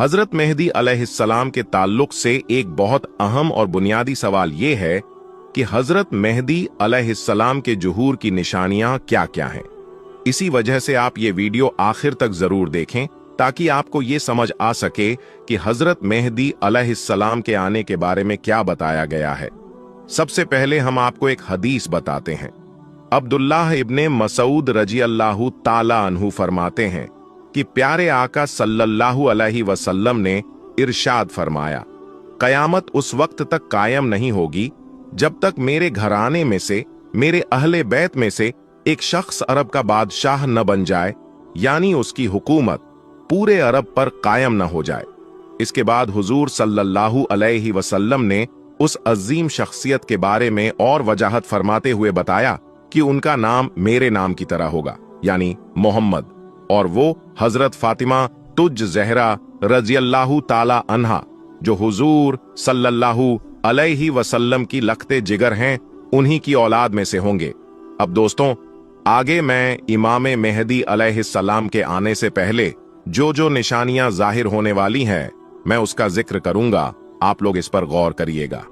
हजरत मेहदी अलैहिस्सलाम के ताल्लुक से एक बहुत अहम और बुनियादी सवाल यह है कि हजरत मेहदी अलैहिस्सलाम के जुहूर की निशानियां क्या क्या हैं। इसी वजह से आप ये वीडियो आखिर तक जरूर देखें ताकि आपको ये समझ आ सके कि हजरत मेहदी अलैहिस्सलाम के आने के बारे में क्या बताया गया है। सबसे पहले हम आपको एक हदीस बताते हैं। अब्दुल्लाह इब्ने मसूद रजी अल्लाहु ताला अन्हु फरमाते हैं कि प्यारे आका सल्लल्लाहु अलैहि वसल्लम ने इरशाद फरमाया, कयामत उस वक्त तक कायम नहीं होगी जब तक मेरे घराने में से, मेरे अहले बैत में से एक शख्स अरब का बादशाह न बन जाए, यानी उसकी हुकूमत पूरे अरब पर कायम न हो जाए। इसके बाद हुजूर सल्लल्लाहु अलैहि वसल्लम ने उस अजीम शख्सियत के बारे में और वजाहत फरमाते हुए बताया कि उनका नाम मेरे नाम की तरह होगा, यानी मोहम्मद, और वो हजरत फातिमा तुज जहरा रज़ियल्लाहु ताला अन्हा, जो हुजूर सल्लल्लाहु अलैहि वसल्लम की लखते जिगर हैं, उन्हीं की औलाद में से होंगे। अब दोस्तों, आगे मैं इमाम मेहदी अलैहिस्सलाम के आने से पहले जो जो निशानियां जाहिर होने वाली हैं, मैं उसका जिक्र करूंगा। आप लोग इस पर गौर करिएगा।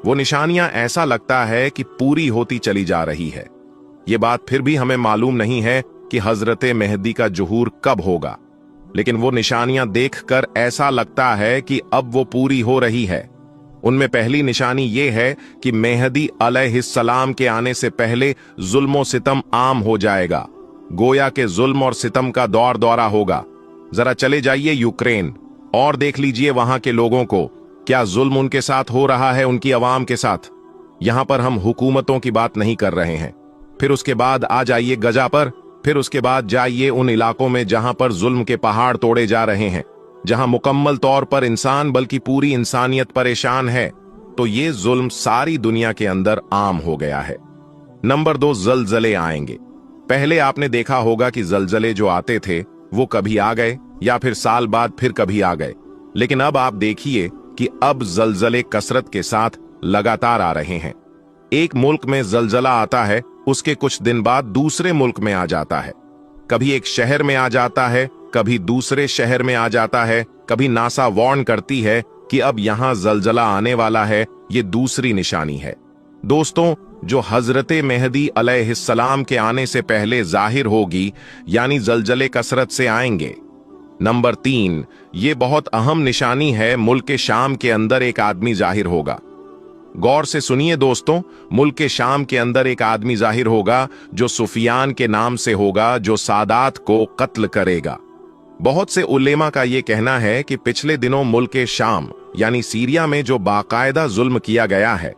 वो निशानियां ऐसा लगता है कि पूरी होती चली जा रही है। ये बात फिर भी हमें मालूम नहीं है कि हजरत मेहदी का जुहूर कब होगा, लेकिन वो निशानियां देखकर ऐसा लगता है कि अब वो पूरी हो रही है। उनमें पहली निशानी ये है कि मेहदी अलैहिस्सलाम के आने से पहले जुल्म और सितम आम हो जाएगा। गोया के जुल्म और सितम का दौर दौरा होगा। जरा चले जाइए यूक्रेन और देख लीजिए वहां के लोगों को, क्या जुल्म उनके साथ हो रहा है, उनकी अवाम के साथ। यहां पर हम हुकूमतों की बात नहीं कर रहे हैं। फिर उसके बाद आ जाइए गजा पर, फिर उसके बाद जाइए उन इलाकों में जहां पर जुल्म के पहाड़ तोड़े जा रहे हैं, जहां मुकम्मल तौर पर इंसान बल्कि पूरी इंसानियत परेशान है। तो ये जुल्म सारी दुनिया के अंदर आम हो गया है। नंबर 2, जलजले आएंगे। पहले आपने देखा होगा कि जलजले जो आते थे वो कभी आ गए या फिर साल बाद फिर कभी आ गए, लेकिन अब आप देखिए कि अब जलजले कसरत के साथ लगातार आ रहे हैं। एक मुल्क में जलजला आता है, उसके कुछ दिन बाद दूसरे मुल्क में आ जाता है। कभी एक शहर में आ जाता है, कभी दूसरे शहर में आ जाता है। कभी नासा वार्न करती है कि अब यहां जलजला आने वाला है। ये दूसरी निशानी है। दोस्तों, जो हजरत मेहदी अलैहिस्सलाम के आने से पहले जाहिर होगी, यानी जलजले कसरत से आएंगे। नंबर 3, ये बहुत अहम निशानी है। मुल्क शाम के अंदर एक आदमी जाहिर होगा। गौर से सुनिए दोस्तों, मुल्क शाम के अंदर एक आदमी जाहिर होगा जो सुफियान के नाम से होगा, जो सादात को कत्ल करेगा। बहुत से उलेमा का यह कहना है कि पिछले दिनों मुल्क शाम यानी सीरिया में जो बाकायदा जुल्म किया गया है,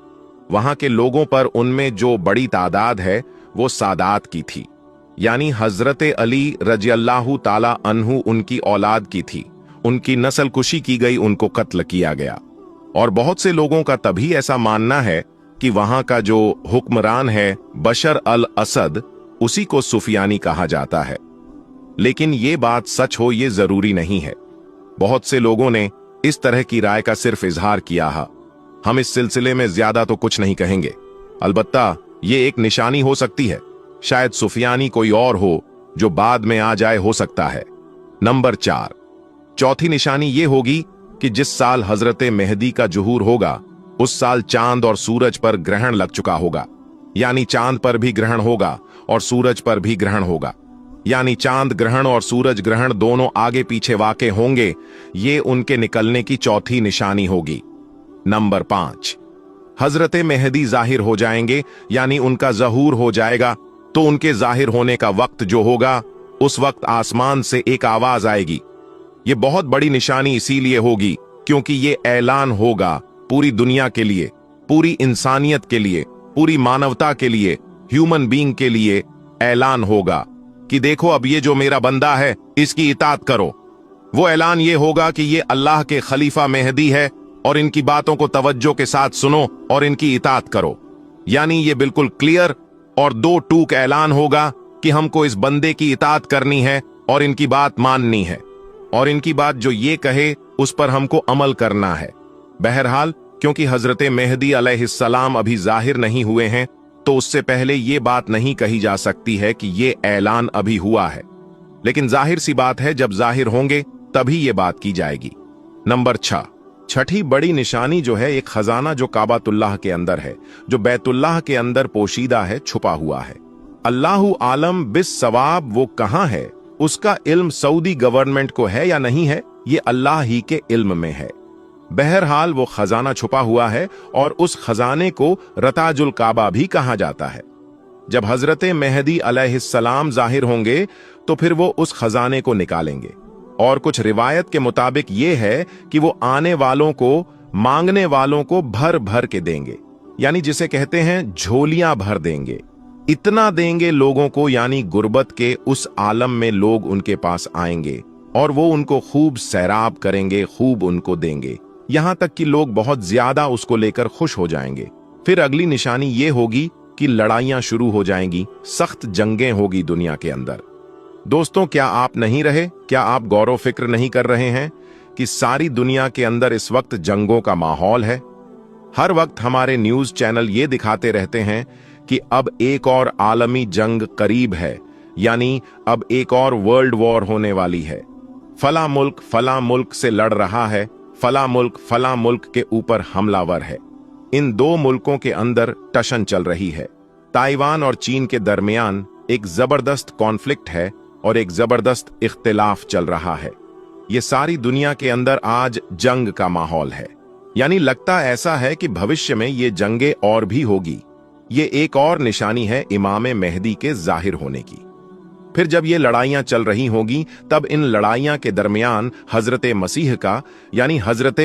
वहां के लोगों पर उनमें जो बड़ी तादाद है वो सादात की थी, यानी हजरत अली रज़ियल्लाहु ताला अन्हु उनकी औलाद की थी। उनकी नस्ल कुशी की गई, उनको कत्ल किया गया। और बहुत से लोगों का तभी ऐसा मानना है कि वहां का जो हुक्मरान है बशर अल असद, उसी को सुफियानी कहा जाता है। लेकिन ये बात सच हो ये जरूरी नहीं है। बहुत से लोगों ने इस तरह की राय का सिर्फ इजहार किया है। हम इस सिलसिले में ज्यादा तो कुछ नहीं कहेंगे। अलबत्ता ये एक निशानी हो सकती है, शायद सुफियानी कोई और हो जो बाद में आ जाए, हो सकता है। नंबर 4, चौथी निशानी ये होगी कि जिस साल हजरत मेहदी का जुहूर होगा, उस साल चांद और सूरज पर ग्रहण लग चुका होगा। यानी चांद पर भी ग्रहण होगा और सूरज पर भी ग्रहण होगा, यानी चांद ग्रहण और सूरज ग्रहण दोनों आगे पीछे वाक़े होंगे। ये उनके निकलने की चौथी निशानी होगी। नंबर 5, हजरत मेहदी जाहिर हो जाएंगे, यानी उनका ज़हूर हो जाएगा। तो उनके जाहिर होने का वक्त जो होगा, उस वक्त आसमान से एक आवाज आएगी। ये बहुत बड़ी निशानी इसीलिए होगी क्योंकि ये ऐलान होगा पूरी दुनिया के लिए, पूरी इंसानियत के लिए, पूरी मानवता के लिए, ह्यूमन बीइंग के लिए ऐलान होगा कि देखो अब ये जो मेरा बंदा है इसकी इताअत करो। वो ऐलान ये होगा कि ये अल्लाह के खलीफा मेहदी है और इनकी बातों को तवज्जो के साथ सुनो और इनकी इताअत करो। यानी ये बिल्कुल क्लियर और दो टूक ऐलान होगा कि हमको इस बंदे की इताअत करनी है और इनकी बात माननी है, और इनकी बात जो ये कहे उस पर हमको अमल करना है। बहरहाल, क्योंकि हजरत मेहदी अलैहिस्सलाम अभी जाहिर नहीं हुए हैं, तो उससे पहले ये बात नहीं कही जा सकती है कि ये ऐलान अभी हुआ है। लेकिन जाहिर सी बात है, जब जाहिर होंगे तभी ये बात की जाएगी। नंबर 6, छठी बड़ी निशानी जो है एक खजाना जो काबातुल्लाह के अंदर है, जो बैतुल्लाह के अंदर पोशीदा है, छुपा हुआ है। अल्लाहु आलम बिस सवाब वो कहां है, उसका इल्म सऊदी गवर्नमेंट को है या नहीं है, ये अल्लाह ही के इल्म में है। बहरहाल वो खजाना छुपा हुआ है और उस खजाने को रताजुल काबा भी कहा जाता है। जब हजरत मेहदी अलैहिस्सलाम जाहिर होंगे तो फिर वो उस खजाने को निकालेंगे और कुछ रिवायत के मुताबिक ये है कि वो आने वालों को, मांगने वालों को भर भर के देंगे, यानी जिसे कहते हैं झोलियां भर देंगे। इतना देंगे लोगों को, यानी गुर्बत के उस आलम में लोग उनके पास आएंगे और वो उनको खूब सैराब करेंगे, खूब उनको देंगे, यहां तक कि लोग बहुत ज्यादा उसको लेकर खुश हो जाएंगे। फिर अगली निशानी ये होगी कि लड़ाइयां शुरू हो जाएंगी, सख्त जंगें होगी दुनिया के अंदर। दोस्तों, क्या आप नहीं रहे, क्या आप गौर फिक्र नहीं कर रहे हैं कि सारी दुनिया के अंदर इस वक्त जंगों का माहौल है? हर वक्त हमारे न्यूज चैनल ये दिखाते रहते हैं कि अब एक और आलमी जंग करीब है, यानी अब एक और वर्ल्ड वॉर होने वाली है। फला मुल्क से लड़ रहा है, फला मुल्क के ऊपर हमलावर है। इन दो मुल्कों के अंदर टशन चल रही है। ताइवान और चीन के दरमियान एक जबरदस्त कॉन्फ्लिक्ट है और एक जबरदस्त इख्तिलाफ चल रहा है। ये सारी दुनिया के अंदर आज जंग का माहौल है, यानी लगता ऐसा है कि भविष्य में ये जंगें और भी होगी। ये एक और निशानी है इमाम मेहदी के जाहिर होने की। फिर जब ये लड़ाइयां चल रही होगी तब इन लड़ाइयां के दरमियान हजरत मसीह का, यानी हजरत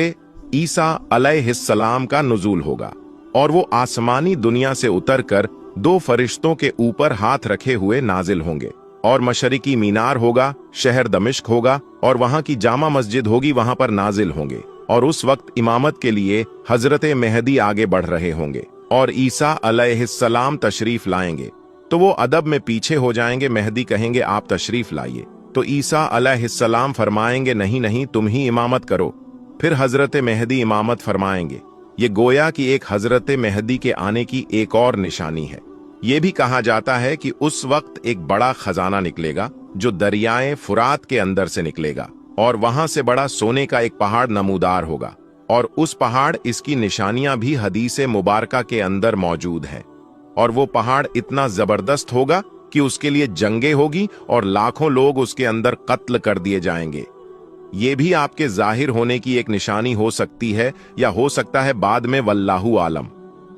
ईसा अलैहिस्सलाम का नुज़ूल होगा और वो आसमानी दुनिया से उतरकर दो फरिश्तों के ऊपर हाथ रखे हुए नाजिल होंगे और मशरिकी मीनार होगा, शहर दमिश्क होगा और वहां की जामा मस्जिद होगी, वहां पर नाजिल होंगे। और उस वक्त इमामत के लिए हजरत मेहदी आगे बढ़ रहे होंगे और ईसा अलैहिस्सलाम तशरीफ लाएंगे। तो वो अदब में पीछे हो जाएंगे, मेहदी कहेंगे आप तशरीफ लाइए, तो ईसा अलैहिस्सलाम फरमाएंगे नहीं नहीं, तुम ही इमामत करो। फिर हजरत मेहदी इमामत फरमाएंगे। ये गोया कि एक हजरत मेहदी के आने की एक और निशानी है। ये भी कहा जाता है कि उस वक्त एक बड़ा खजाना निकलेगा जो दरियाए फुरात के अंदर से निकलेगा और वहां से बड़ा सोने का एक पहाड़ नमूदार होगा और उस पहाड़, इसकी निशानियां भी हदीसे मुबारका के अंदर मौजूद हैं। और वो पहाड़ इतना जबरदस्त होगा कि उसके लिए जंगे होगी और लाखों लोग उसके अंदर कत्ल कर दिए जाएंगे। ये भी आपके जाहिर होने की एक निशानी हो सकती है या हो सकता है बाद में, वल्लाहु आलम।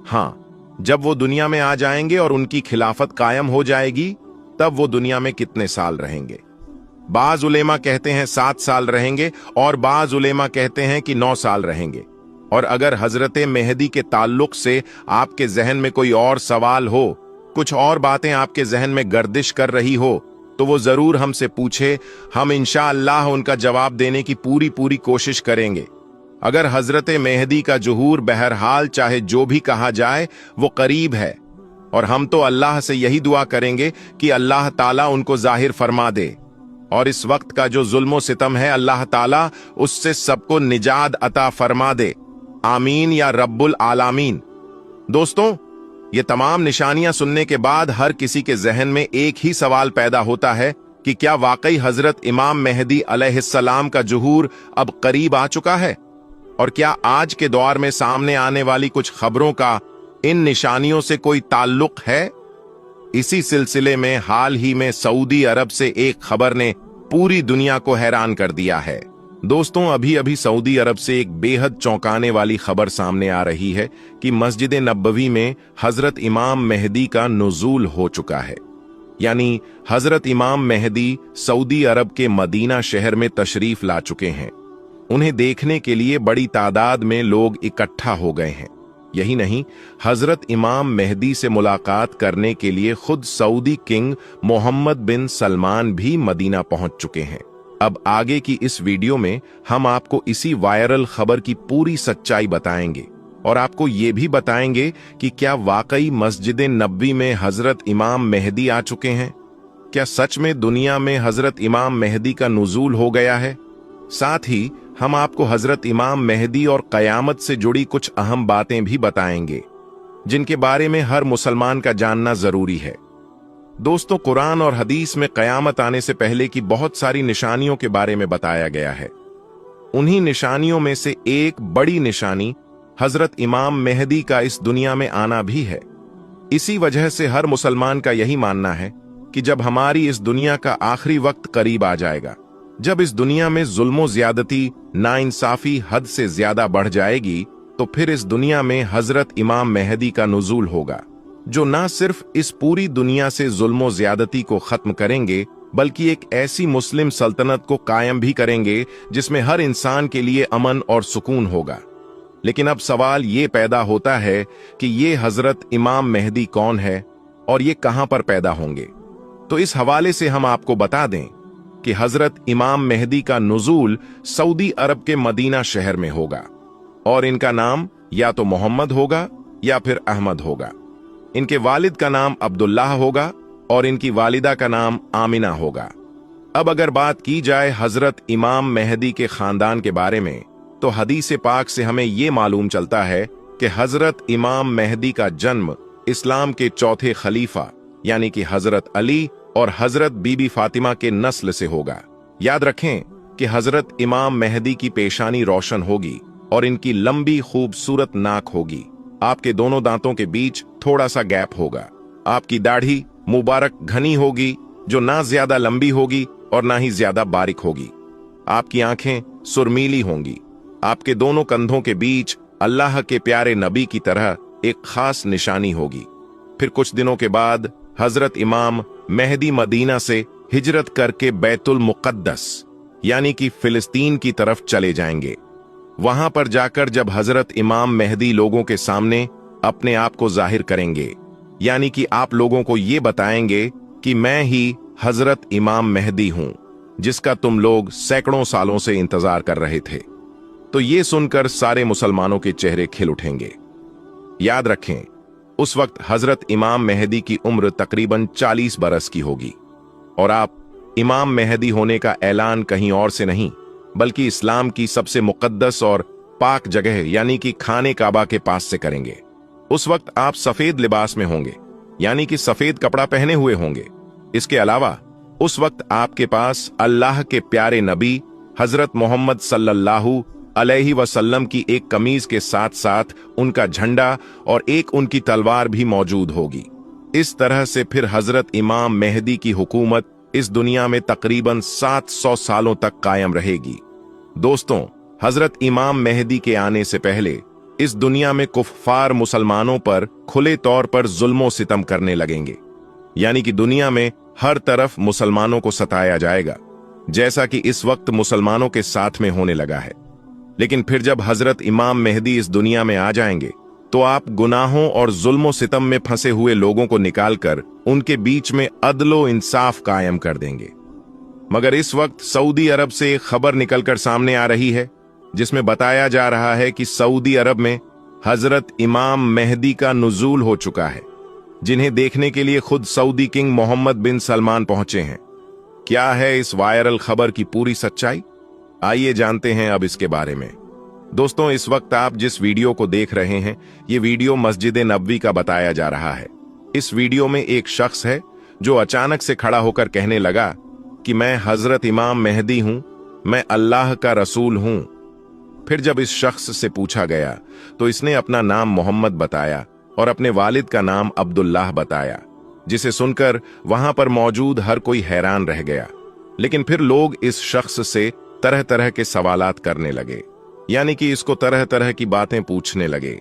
हाँ, जब वो दुनिया में आ जाएंगे और उनकी खिलाफत कायम हो जाएगी तब वो दुनिया में कितने साल रहेंगे? बाज उलेमा कहते हैं 7 साल रहेंगे और बाज उलेमा कहते हैं कि 9 साल रहेंगे। और अगर हजरत मेहदी के ताल्लुक से आपके जहन में कोई और सवाल हो, कुछ और बातें आपके जहन में गर्दिश कर रही हो, तो वो जरूर हमसे पूछे, हम इंशाअल्लाह उनका जवाब देने की पूरी कोशिश करेंगे। अगर हजरत मेहदी का जुहूर बहरहाल चाहे जो भी कहा जाए वो करीब है और हम तो अल्लाह से यही दुआ करेंगे कि अल्लाह ताला उनको जाहिर फरमा दे और इस वक्त का जो जुल्म सितम है अल्लाह ताला उससे सबको निजात अता फरमा दे। आमीन या रब्बुल आलामीन। दोस्तों, ये तमाम निशानियां सुनने के बाद हर किसी के जहन में एक ही सवाल पैदा होता है कि क्या वाकई हजरत इमाम मेहदी अलैहिस्सलाम का जुहूर अब करीब आ चुका है? और क्या आज के दौर में सामने आने वाली कुछ खबरों का इन निशानियों से कोई ताल्लुक है? इसी सिलसिले में हाल ही में सऊदी अरब से एक खबर ने पूरी दुनिया को हैरान कर दिया है। दोस्तों, अभी अभी सऊदी अरब से एक बेहद चौंकाने वाली खबर सामने आ रही है कि मस्जिद नबवी में हजरत इमाम मेहदी का नुज़ूल हो चुका है। यानी हजरत इमाम मेहदी सऊदी अरब के मदीना शहर में तशरीफ ला चुके हैं। उन्हें देखने के लिए बड़ी तादाद में लोग इकट्ठा हो गए हैं। यही नहीं, हजरत इमाम मेहदी से मुलाकात करने के लिए खुद सऊदी किंग मोहम्मद बिन सलमान भी मदीना पहुंच चुके हैं। अब आगे की इस वीडियो में हम आपको इसी वायरल खबर की पूरी सच्चाई बताएंगे और आपको ये भी बताएंगे कि क्या वाकई मस्जिद नबवी में हजरत इमाम मेहदी आ चुके हैं? क्या सच में दुनिया में हजरत इमाम मेहदी का नुज़ूल हो गया है? साथ ही हम आपको हजरत इमाम मेहदी और कयामत से जुड़ी कुछ अहम बातें भी बताएंगे जिनके बारे में हर मुसलमान का जानना जरूरी है। दोस्तों, कुरान और हदीस में कयामत आने से पहले की बहुत सारी निशानियों के बारे में बताया गया है। उन्हीं निशानियों में से एक बड़ी निशानी हजरत इमाम मेहदी का इस दुनिया में आना भी है। इसी वजह से हर मुसलमान का यही मानना है कि जब हमारी इस दुनिया का आखिरी वक्त करीब आ जाएगा, जब इस दुनिया में जुल्मो ज्यादती, नाइंसाफी हद से ज्यादा बढ़ जाएगी, तो फिर इस दुनिया में हजरत इमाम मेहदी का नुज़ूल होगा, जो ना सिर्फ इस पूरी दुनिया से जुल्मो ज्यादती को खत्म करेंगे, बल्कि एक ऐसी मुस्लिम सल्तनत को कायम भी करेंगे जिसमें हर इंसान के लिए अमन और सुकून होगा। लेकिन अब सवाल ये पैदा होता है कि ये हजरत इमाम मेहदी कौन है और ये कहां पर पैदा होंगे। तो इस हवाले से हम आपको बता दें कि हजरत इमाम मेहदी का नुज़ूल सऊदी अरब के मदीना शहर में होगा और इनका नाम या तो मोहम्मद होगा या फिर अहमद होगा। इनके वालिद का नाम अब्दुल्लाह होगा और इनकी वालिदा का नाम आमिना होगा। अब अगर बात की जाए हजरत इमाम मेहदी के खानदान के बारे में, तो हदीस पाक से हमें यह मालूम चलता है कि हजरत इमाम मेहदी का जन्म इस्लाम के चौथे खलीफा यानी कि हजरत अली और हजरत बीबी फातिमा के नस्ल से होगा। याद रखें कि हजरत इमाम मेहदी की पेशानी रोशन होगी और इनकी लंबी खूबसूरत नाक होगी। आपके दोनों दांतों के बीच थोड़ा सा गैप होगा। आपकी दाढ़ी मुबारक घनी होगी, जो ना ज्यादा लंबी होगी और ना ही ज्यादा बारीक होगी। आपकी आंखें सुरमीली होंगी। आपके दोनों कंधों के बीच अल्लाह के प्यारे नबी की तरह एक खास निशानी होगी। फिर कुछ दिनों के बाद हजरत इमाम मेहदी मदीना से हिजरत करके बैतुल मुक़द्दस यानी कि फिलिस्तीन की तरफ चले जाएंगे। वहां पर जाकर जब हजरत इमाम मेहदी लोगों के सामने अपने आप को जाहिर करेंगे, यानी कि आप लोगों को ये बताएंगे कि मैं ही हजरत इमाम मेहदी हूं, जिसका तुम लोग सैकड़ों सालों से इंतजार कर रहे थे। तो ये सुनकर सारे मुसलमानों के चेहरे खिल उठेंगे। याद रखें, उस वक्त हजरत इमाम मेहदी की उम्र तकरीबन 40 बरस की होगी और आप इमाम मेहदी होने का ऐलान कहीं और से नहीं बल्कि इस्लाम की सबसे मुकद्दस और पाक जगह यानी कि खाने काबा के पास से करेंगे। उस वक्त आप सफेद लिबास में होंगे, यानी कि सफेद कपड़ा पहने हुए होंगे। इसके अलावा उस वक्त आपके पास अल्लाह के प्यारे नबी हजरत मोहम्मद सल्लल्लाहु अलैहि वसल्लम की एक कमीज के साथ साथ उनका झंडा और एक उनकी तलवार भी मौजूद होगी। इस तरह से फिर हजरत इमाम मेहदी की हुकूमत इस दुनिया में तकरीबन 700 सालों तक कायम रहेगी। दोस्तों, हजरत इमाम मेहदी के आने से पहले इस दुनिया में कुफ्फार मुसलमानों पर खुले तौर पर जुल्मो सितम करने लगेंगे, यानी कि दुनिया में हर तरफ मुसलमानों को सताया जाएगा, जैसा कि इस वक्त मुसलमानों के साथ में होने लगा है। लेकिन फिर जब हजरत इमाम मेहदी इस दुनिया में आ जाएंगे, तो आप गुनाहों और जुल्मो सितम में फंसे हुए लोगों को निकालकर उनके बीच में अदलो इंसाफ कायम कर देंगे। मगर इस वक्त सऊदी अरब से एक खबर निकलकर सामने आ रही है, जिसमें बताया जा रहा है कि सऊदी अरब में हजरत इमाम मेहदी का नुज़ूल हो चुका है, जिन्हें देखने के लिए खुद सऊदी किंग मोहम्मद बिन सलमान पहुंचे हैं। क्या है इस वायरल खबर की पूरी सच्चाई? आइए जानते हैं अब इसके बारे में। दोस्तों, इस वक्त आप जिस वीडियो को देख रहे हैं, ये वीडियो मस्जिद नबवी का बताया जा रहा है। इस वीडियो में एक शख्स है जो अचानक से खड़ा होकर कहने लगा कि मैं हजरत इमाम मेहदी हूं, मैं अल्लाह का रसूल हूं। फिर जब इस शख्स से पूछा गया तो इसने अपना नाम मोहम्मद बताया और अपने वालिद का नाम अब्दुल्लाह बताया, जिसे सुनकर वहां पर मौजूद हर कोई हैरान रह गया। लेकिन फिर लोग इस शख्स से तरह तरह के सवालात करने लगे, यानी कि इसको तरह तरह की बातें पूछने लगे,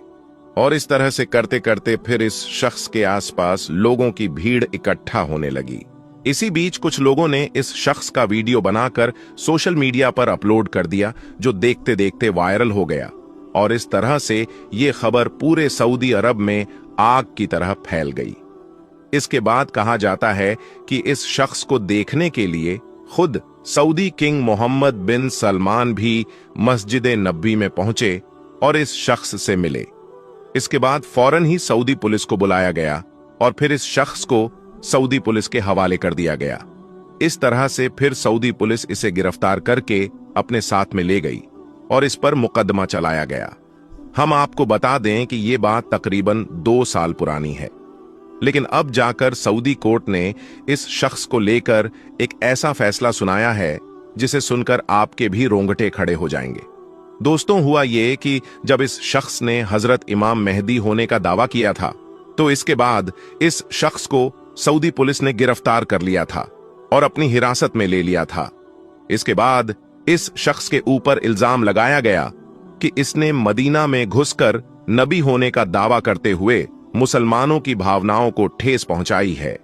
और इस तरह से करते करते फिर इस शख्स के आसपास लोगों की भीड़ इकट्ठा होने लगी। इसी बीच कुछ लोगों ने इस शख्स का वीडियो बनाकर सोशल मीडिया पर अपलोड कर दिया, जो देखते देखते वायरल हो गया, और इस तरह से ये खबर पूरे सऊदी अरब में आग की तरह फैल गई। इसके बाद कहा जाता है कि इस शख्स को देखने के लिए खुद सऊदी किंग मोहम्मद बिन सलमान भी मस्जिद नबवी में पहुंचे और इस शख्स से मिले। इसके बाद फौरन ही सऊदी पुलिस को बुलाया गया और फिर इस शख्स को सऊदी पुलिस के हवाले कर दिया गया। इस तरह से फिर सऊदी पुलिस इसे गिरफ्तार करके अपने साथ में ले गई और इस पर मुकदमा चलाया गया। हम आपको बता दें कि ये बात तकरीबन 2 साल पुरानी है। लेकिन अब जाकर सऊदी कोर्ट ने इस शख्स को लेकर एक ऐसा फैसला सुनाया है जिसे सुनकर आपके भी रोंगटे खड़े हो जाएंगे। दोस्तों, हुआ ये कि जब इस शख्स ने हजरत इमाम मेहदी होने का दावा किया था, तो इसके बाद इस शख्स को सऊदी पुलिस ने गिरफ्तार कर लिया था और अपनी हिरासत में ले लिया था। इसके बाद इस शख्स के ऊपर इल्जाम लगाया गया कि इसने मदीना में घुसकर नबी होने का दावा करते हुए मुसलमानों की भावनाओं को ठेस पहुंचाई है।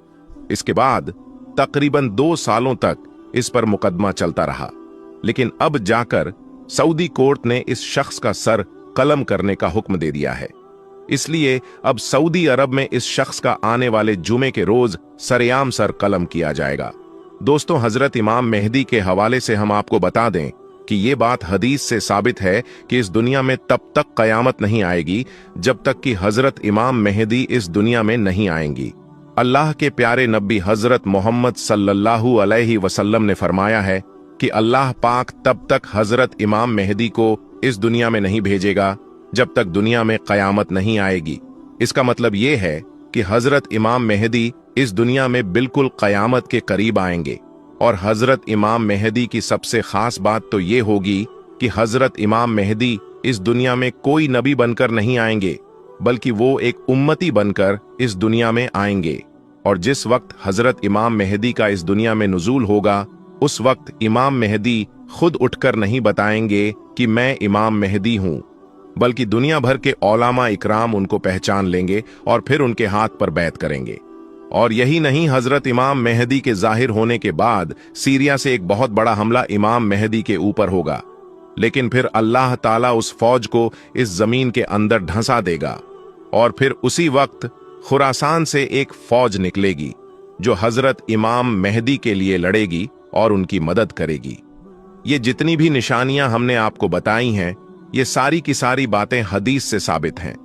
इसके बाद तकरीबन 2 सालों तक इस पर मुकदमा चलता रहा, लेकिन अब जाकर सऊदी कोर्ट ने इस शख्स का सर कलम करने का हुक्म दे दिया है। इसलिए अब सऊदी अरब में इस शख्स का आने वाले जुमे के रोज सरेआम सर कलम किया जाएगा। दोस्तों, हजरत इमाम मेहदी के हवाले से हम आपको बता दें कि ये बात हदीस से साबित है कि इस दुनिया में तब तक कयामत नहीं आएगी जब तक कि हजरत इमाम मेहदी इस दुनिया में नहीं आएंगी। अल्लाह के प्यारे नबी हजरत मोहम्मद सल्लल्लाहु अलैहि वसल्लम ने फरमाया है कि अल्लाह पाक तब तक हजरत इमाम मेहदी को इस दुनिया में नहीं भेजेगा जब तक दुनिया में कयामत नहीं आएगी। इसका मतलब ये है कि हजरत इमाम मेहदी इस दुनिया में बिल्कुल कयामत के करीब आएंगे। और हजरत इमाम मेहदी की सबसे खास बात तो ये होगी कि हजरत इमाम मेहदी इस दुनिया में कोई नबी बनकर नहीं आएंगे, बल्कि वो एक उम्मती बनकर इस दुनिया में आएंगे। और जिस वक्त हजरत इमाम मेहदी का इस दुनिया में नुज़ूल होगा, उस वक्त इमाम मेहदी खुद उठकर नहीं बताएंगे कि मैं इमाम मेहदी हूं, बल्कि दुनिया भर के औलामा इकराम उनको पहचान लेंगे और फिर उनके हाथ पर बैत करेंगे। और यही नहीं, हजरत इमाम मेहदी के जाहिर होने के बाद सीरिया से एक बहुत बड़ा हमला इमाम मेहदी के ऊपर होगा, लेकिन फिर अल्लाह ताला उस फौज को इस जमीन के अंदर ढंसा देगा और फिर उसी वक्त खुरासान से एक फौज निकलेगी जो हजरत इमाम मेहदी के लिए लड़ेगी और उनकी मदद करेगी। ये जितनी भी निशानियां हमने आपको बताई हैं, ये सारी की सारी बातें हदीस से साबित हैं।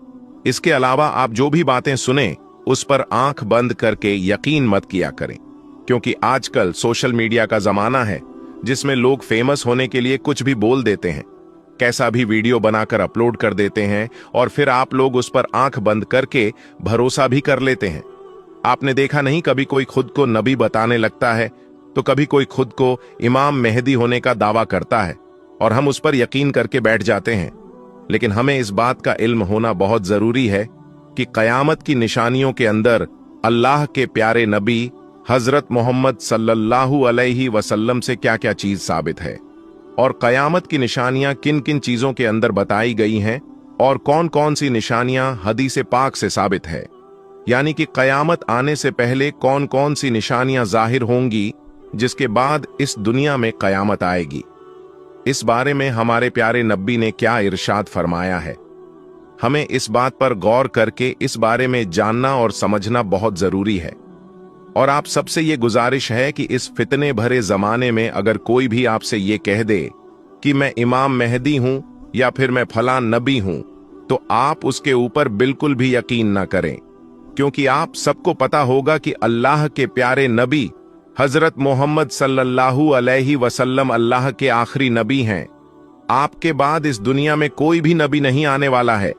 इसके अलावा आप जो भी बातें सुने उस पर आंख बंद करके यकीन मत किया करें, क्योंकि आजकल सोशल मीडिया का जमाना है जिसमें लोग फेमस होने के लिए कुछ भी बोल देते हैं, कैसा भी वीडियो बनाकर अपलोड कर देते हैं और फिर आप लोग उस पर आंख बंद करके भरोसा भी कर लेते हैं। आपने देखा नहीं, कभी कोई खुद को नबी बताने लगता है तो कभी कोई खुद को इमाम मेहदी होने का दावा करता है और हम उस पर यकीन करके बैठ जाते हैं। लेकिन हमें इस बात का इल्म होना बहुत जरूरी है कि कयामत की निशानियों के अंदर अल्लाह के प्यारे नबी हजरत मोहम्मद सल्लल्लाहु अलैहि वसल्लम से क्या क्या चीज साबित है और कयामत की निशानियां किन किन चीजों के अंदर बताई गई हैं और कौन कौन सी निशानियां हदीस पाक से साबित है, यानी कि कयामत आने से पहले कौन कौन सी निशानियां जाहिर होंगी जिसके बाद इस दुनिया में कयामत आएगी। इस बारे में हमारे प्यारे नबी ने क्या इरशाद फरमाया है, हमें इस बात पर गौर करके इस बारे में जानना और समझना बहुत जरूरी है। और आप सबसे ये गुजारिश है कि इस फितने भरे जमाने में अगर कोई भी आपसे ये कह दे कि मैं इमाम मेहदी हूं या फिर मैं फलां नबी हूं, तो आप उसके ऊपर बिल्कुल भी यकीन ना करें, क्योंकि आप सबको पता होगा कि अल्लाह के प्यारे नबी हजरत मोहम्मद सल्लल्लाहु अलैहि वसल्लम अल्लाह के आखिरी नबी हैं। आपके बाद इस दुनिया में कोई भी नबी नहीं आने वाला है,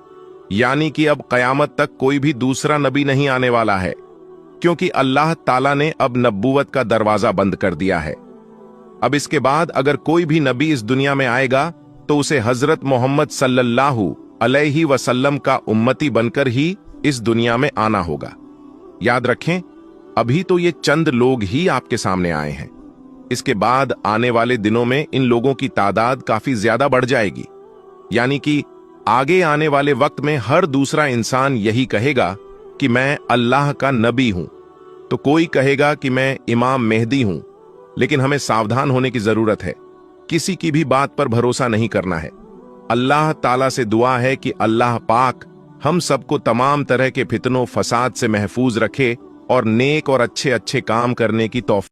यानी कि अब कयामत तक कोई भी दूसरा नबी नहीं आने वाला है, क्योंकि अल्लाह ताला ने अब नबूवत का दरवाजा बंद कर दिया है। अब इसके बाद अगर कोई भी नबी इस दुनिया में आएगा तो उसे हजरत मोहम्मद सल्लल्लाहु अलैहि वसल्लम का उम्मती बनकर ही इस दुनिया में आना होगा। याद रखें, अभी तो ये चंद लोग ही आपके सामने आए हैं, इसके बाद आने वाले दिनों में इन लोगों की तादाद काफी ज्यादा बढ़ जाएगी, यानी कि आगे आने वाले वक्त में हर दूसरा इंसान यही कहेगा कि मैं अल्लाह का नबी हूं, तो कोई कहेगा कि मैं इमाम मेहदी हूं। लेकिन हमें सावधान होने की जरूरत है, किसी की भी बात पर भरोसा नहीं करना है। अल्लाह ताला से दुआ है कि अल्लाह पाक हम सबको तमाम तरह के फितनों फसाद से महफूज रखे और नेक और अच्छे अच्छे काम करने की तौफीक